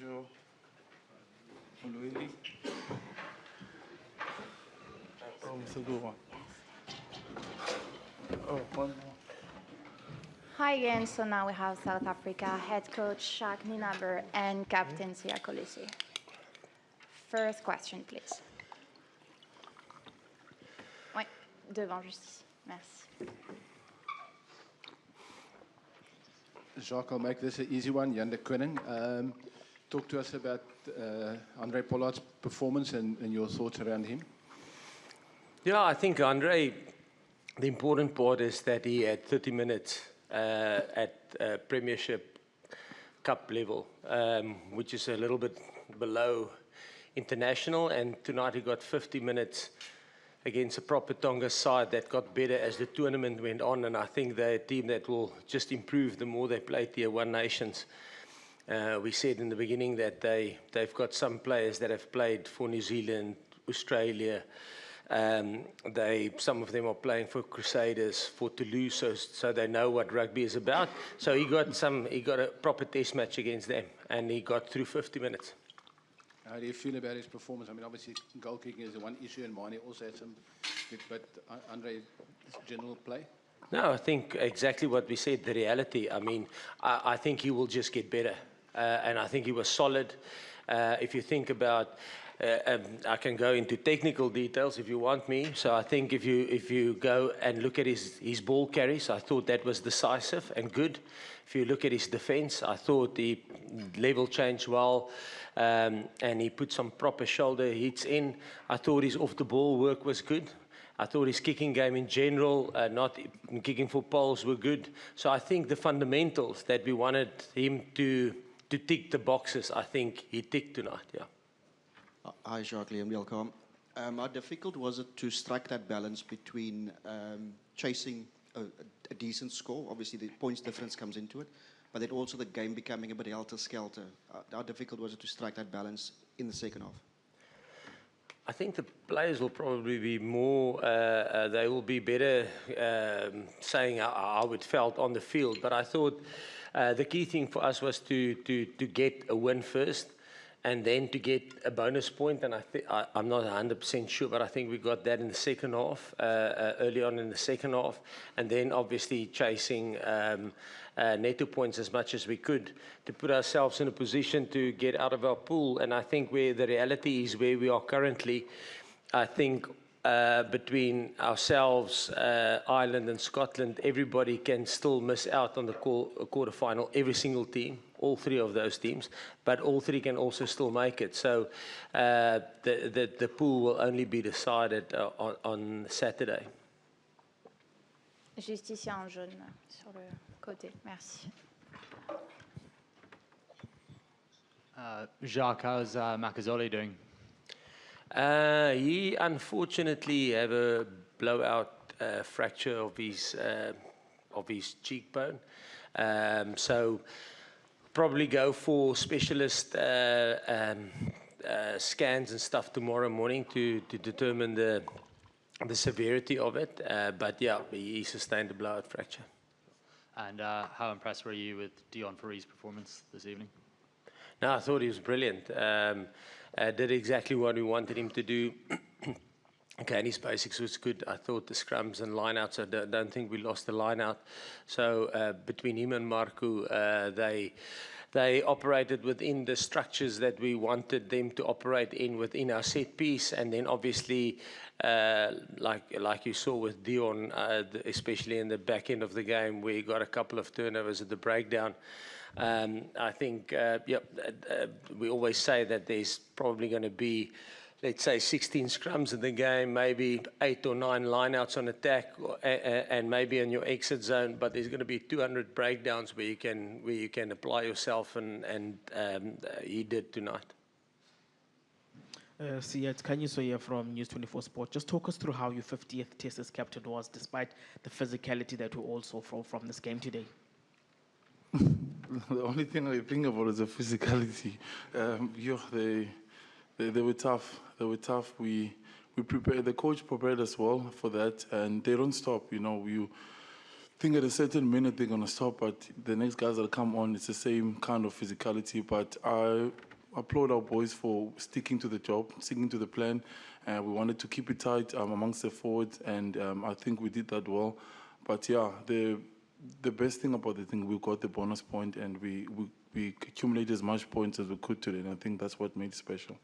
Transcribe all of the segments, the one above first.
Bonjour. Oh, it's a good one. Oh, one more. Hi again. So now we have South Africa head coach Jacques Nienaber and captain Kolisi. First question, please. Oui, devant juste ici. Merci. Jacques, I'll make this an easy one. Jan de Koning. Talk to us about Andre Pollard's performance and your thoughts around him. Yeah, I think Andre, the important part is that he had 30 minutes at Premiership Cup level, which is a little bit below international, and tonight he got 50 minutes against a proper Tonga side that got better as the tournament went on, and I think they're a team that will just improve the more they play Tier 1 nations. We said in the beginning that they've got some players that have played for New Zealand, Australia. Some of them are playing for Crusaders, for Toulouse, so they know what rugby is about. So he got a proper test match against them, and he got through 50 minutes. How do you feel about his performance? I mean, obviously, goal kicking is the one issue, and Mane also had some, but Andre, general play? No, I think exactly what we said, the reality. I mean, I think he will just get better, and I think he was solid. If you think about, I can go into technical details if you want me. So I think if you go and look at his ball carries, I thought that was decisive and good. If you look at his defence, I thought the level changed well, and he put some proper shoulder hits in. I thought his off-the-ball work was good. I thought his kicking game in general, not kicking for poles, were good. So I think the fundamentals that we wanted him to tick the boxes, I think he ticked tonight, yeah. Hi, Jacques, Liam, welcome. How difficult was it to strike that balance between chasing a decent score? Obviously, the points difference comes into it, but then also the game becoming a bit helter-skelter. How difficult was it to strike that balance in the second half? I think the players will probably be more, they will be better saying how it felt on the field. But I thought the key thing for us was to get a win first, and then to get a bonus point. And I'm not 100% sure, but I think we got that in the second half, early on in the second half. And then obviously chasing netto points as much as we could to put ourselves in a position to get out of our pool. And I think where the reality is where we are currently, I think between ourselves, Ireland and Scotland, everybody can still miss out on the quarterfinal, every single team, all three of those teams, but all three can also still make it. So the pool will only be decided on Saturday. Juste ici en jaune, sur le côté. Merci. Jacques, how's Makazole doing? He unfortunately have a blowout fracture of his cheekbone. So probably go for specialist scans and stuff tomorrow morning to determine the severity of it. But yeah, he sustained a blowout fracture. And how impressed were you with Dion Foury's performance this evening? No, I thought he was brilliant. Did exactly what we wanted him to do. Okay, and his basics was good. I thought the scrums and lineouts, I don't think we lost the lineout. So between him and Marco, they operated within the structures that we wanted them to operate in within our set piece. And then obviously, like you saw with Dion, especially in the back end of the game, where he got a couple of turnovers at the breakdown. I think, we always say that there's probably going to be, let's say, 16 scrums in the game, maybe 8 or 9 lineouts on attack, and maybe in your exit zone. But there's going to be 200 breakdowns where you can apply yourself, and he did tonight. It's Kanye Soya from News 24 Sport. Just talk us through how your 50th Test as captain was, despite the physicality that we also saw from this game today. The only thing I think about is the physicality. They were tough. They were tough. We prepared. The coach prepared us well for that, and they don't stop. You know, you think at a certain minute they're gonna stop, but the next guys that come on, it's the same kind of physicality. But applaud our boys for sticking to the job, sticking to the plan. We wanted to keep it tight amongst the forwards, and I think we did that well. But yeah, the best thing about the thing, we got the bonus point, and we accumulated as much points as we could today, and I think that's what made it special.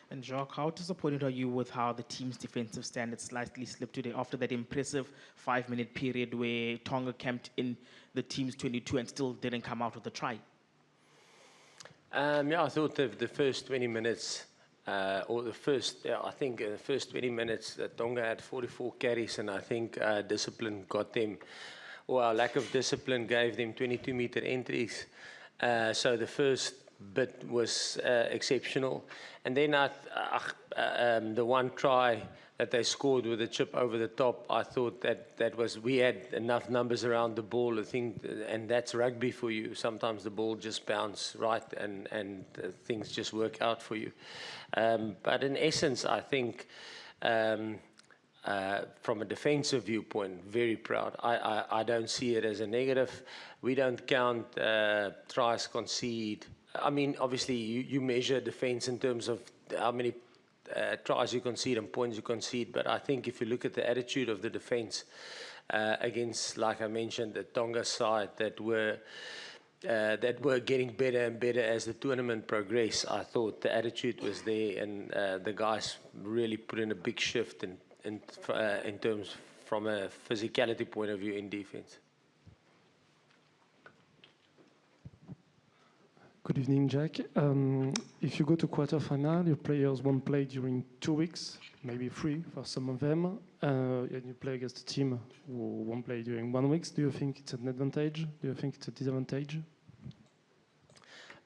And Jacques, how disappointed are you with how the team's defensive standards slightly slipped today after that impressive 5-minute period where Tonga camped in the team's 22 and still didn't come out with a try? Yeah, I thought the first 20 minutes, I think the first 20 minutes, Tonga had 44 carries, and I think discipline got them, or our lack of discipline gave them 22-meter entries. So the first bit was exceptional. And then the one try that they scored with a chip over the top, I thought that was, we had enough numbers around the ball, I think, and that's rugby for you. Sometimes the ball just bounces right and things just work out for you. But in essence, I think from a defensive viewpoint, very proud. I don't see it as a negative. We don't count tries conceded. I mean, obviously, you measure defense in terms of how many tries you concede and points you concede. But I think if you look at the attitude of the defense against, like I mentioned, the Tonga side that were getting better and better as the tournament progressed, I thought the attitude was there, and the guys really put in a big shift in terms from a physicality point of view in defense. Good evening, Jacques. If you go to quarterfinal, your players won't play during 2 weeks, maybe 3 for some of them, and you play against a team who won't play during 1 week. Do you think it's an advantage? Do you think it's a disadvantage?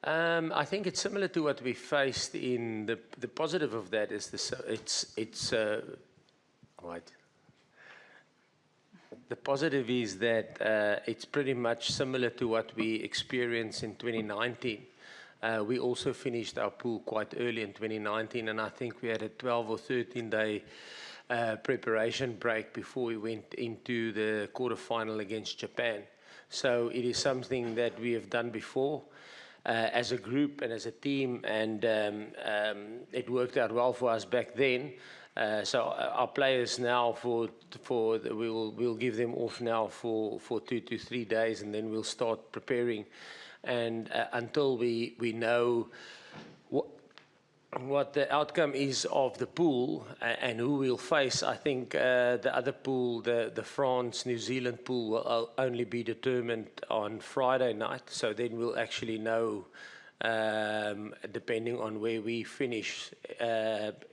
I think it's similar to what we faced in the positive of that is the positive is that it's pretty much similar to what we experienced in 2019. We also finished our pool quite early in 2019, and I think we had a 12 or 13-day preparation break before we went into the quarterfinal against Japan. So it is something that we have done before as a group and as a team, and it worked out well for us back then. So our players now we'll give them off now for 2 to 3 days, and then we'll start preparing. And until we know what the outcome is of the pool and who we'll face, I think the other pool, the France-New Zealand pool, will only be determined on Friday night. So then we'll actually know, depending on where we finish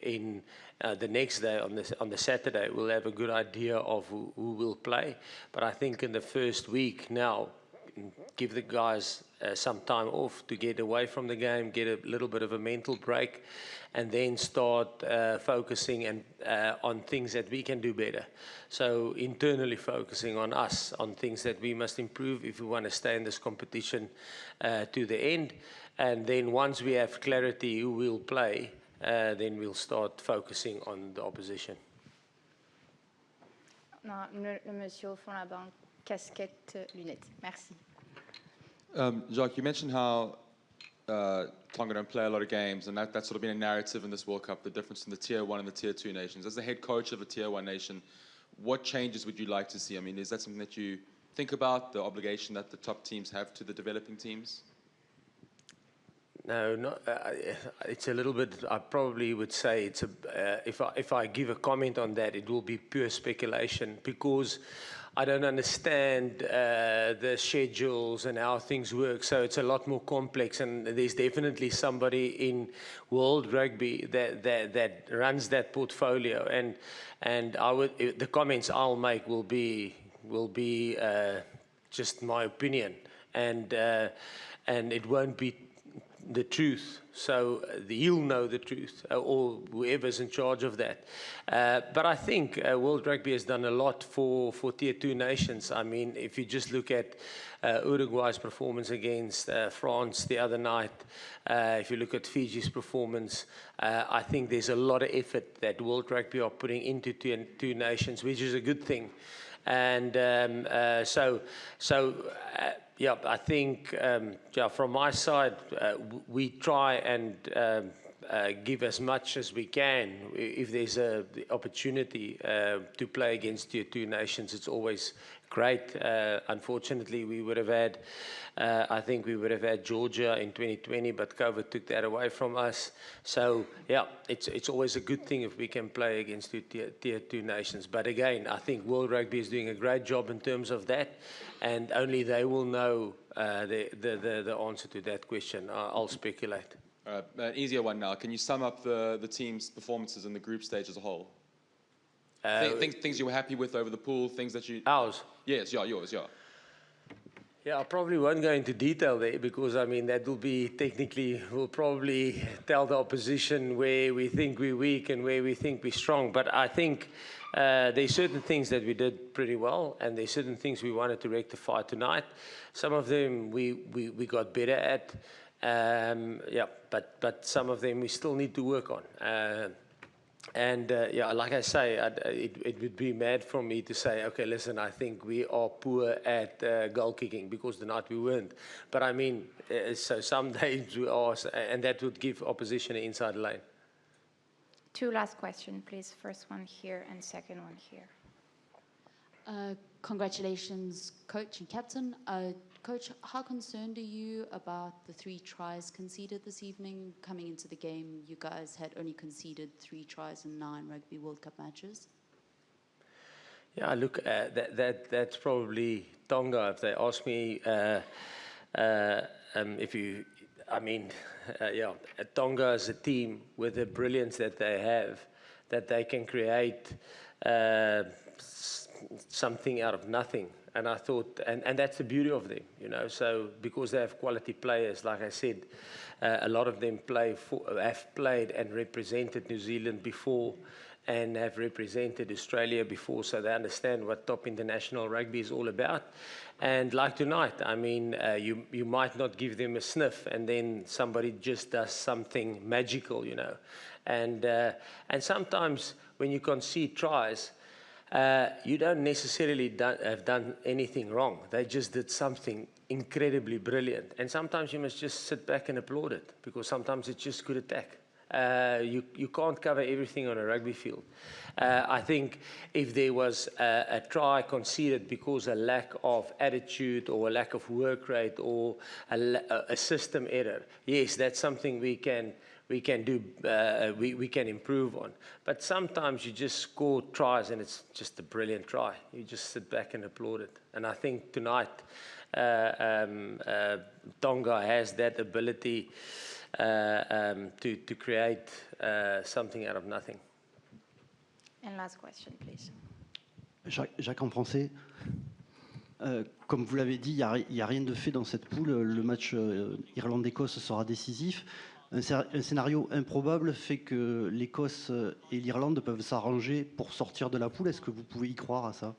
in the next day, on the Saturday, we'll have a good idea of who will play. But I think in the first week now, give the guys some time off to get away from the game, get a little bit of a mental break, and then start focusing on things that we can do better. So internally focusing on us, on things that we must improve if we want to stay in this competition to the end. And then once we have clarity who will play, then we'll start focusing on the opposition. Non, le monsieur au fond là-bas, casquette, lunettes. Merci. Jacques, you mentioned how Tonga don't play a lot of games, and that's sort of been a narrative in this World Cup, the difference in the Tier 1 and the Tier 2 nations. As the head coach of a Tier 1 nation, what changes would you like to see? I mean, is that something that you think about, the obligation that the top teams have to the developing teams? No, not, it's a little bit, I probably would say, it's if I give a comment on that, it will be pure speculation, because I don't understand the schedules and how things work, so it's a lot more complex, and there's definitely somebody in World Rugby that runs that portfolio, and the comments I'll make will be just my opinion, and it won't be the truth. So he'll know the truth, or whoever's in charge of that. But I think World Rugby has done a lot for Tier 2 nations. I mean, if you just look at Uruguay's performance against France the other night, if you look at Fiji's performance, I think there's a lot of effort that World Rugby are putting into Tier 2 nations, which is a good thing. And Yeah, I think, yeah, from my side, we try and give as much as we can. If there's the opportunity to play against Tier 2 nations, it's always great. Unfortunately, we would have had, I think we would have had Georgia in 2020, but COVID took that away from us. So, yeah, it's always a good thing if we can play against tier 2 nations. But again, I think World Rugby is doing a great job in terms of that, and only they will know the answer to that question. I'll speculate. An easier one now. Can you sum up the team's performances in the group stage as a whole? Things you were happy with over the pool, things that you... Ours? Yes, yeah, yours, yeah. Yeah, I probably won't go into detail there because, I mean, that will be technically, we'll probably tell the opposition where we think we're weak and where we think we're strong. But I think there's certain things that we did pretty well, and there's certain things we wanted to rectify tonight. Some of them we got better at. Yeah, but some of them we still need to work on. Yeah, like I say, it would be mad for me to say, okay, listen, I think we are poor at goal kicking because tonight we weren't. But I mean, so some days we are, and that would give opposition an inside lane. Two last questions, please. First one here and second one here. Congratulations, Coach and Captain. Coach, how concerned are you about the 3 tries conceded this evening? Coming into the game, you guys had only conceded 3 tries in 9 Rugby World Cup matches. Yeah, look, that's probably Tonga. If they ask me, if you, I mean, yeah, Tonga is a team with the brilliance that they have, that they can create something out of nothing. And I thought, and that's the beauty of them, you know. So because they have quality players, like I said, a lot of them have played and represented New Zealand before, and have represented Australia before, so they understand what top international rugby is all about. And like tonight, I mean, you might not give them a sniff, and then somebody just does something magical, you know. And sometimes when you concede tries, you don't necessarily have done anything wrong. They just did something incredibly brilliant. And sometimes you must just sit back and applaud it, because sometimes it's just good attack. You can't cover everything on a rugby field. I think if there was a try conceded because of a lack of attitude or a lack of work rate or a system error, yes, that's something we can do, we can improve on. But sometimes you just score tries and it's just a brilliant try. You just sit back and applaud it. And I think tonight Tonga has that ability to create something out of nothing. And last question, please. Jacques, en français. Comme vous l'avez dit, il n'y a rien de fait dans cette poule. Le match Irlande-Écosse sera décisif. Un scénario improbable fait que l'Écosse et l'Irlande peuvent s'arranger pour sortir de la poule. Est-ce que vous pouvez y croire à ça?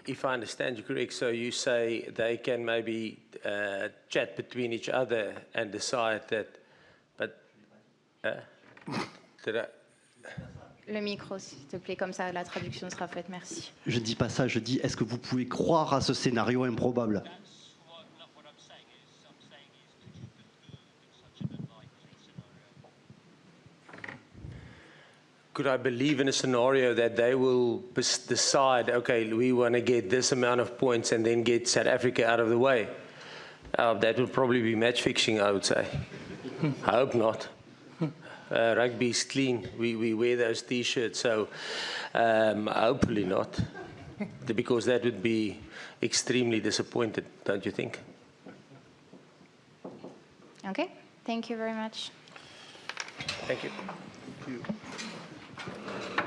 If I understand you correct, so you say they can maybe chat between each other and decide that, but Le micro, s'il te plaît, comme ça la traduction sera faite, merci. Je ne dis pas ça, je dis est-ce que vous pouvez croire à ce scénario improbable? Could I believe in a scenario that they will decide, okay, we want to get this amount of points and then get South Africa out of the way? That would probably be match fixing, I would say. I hope not. Rugby is clean. We wear those T-shirts, so hopefully not, because that would be extremely disappointed, don't you think? Okay, thank you very much. Thank you. Thank you.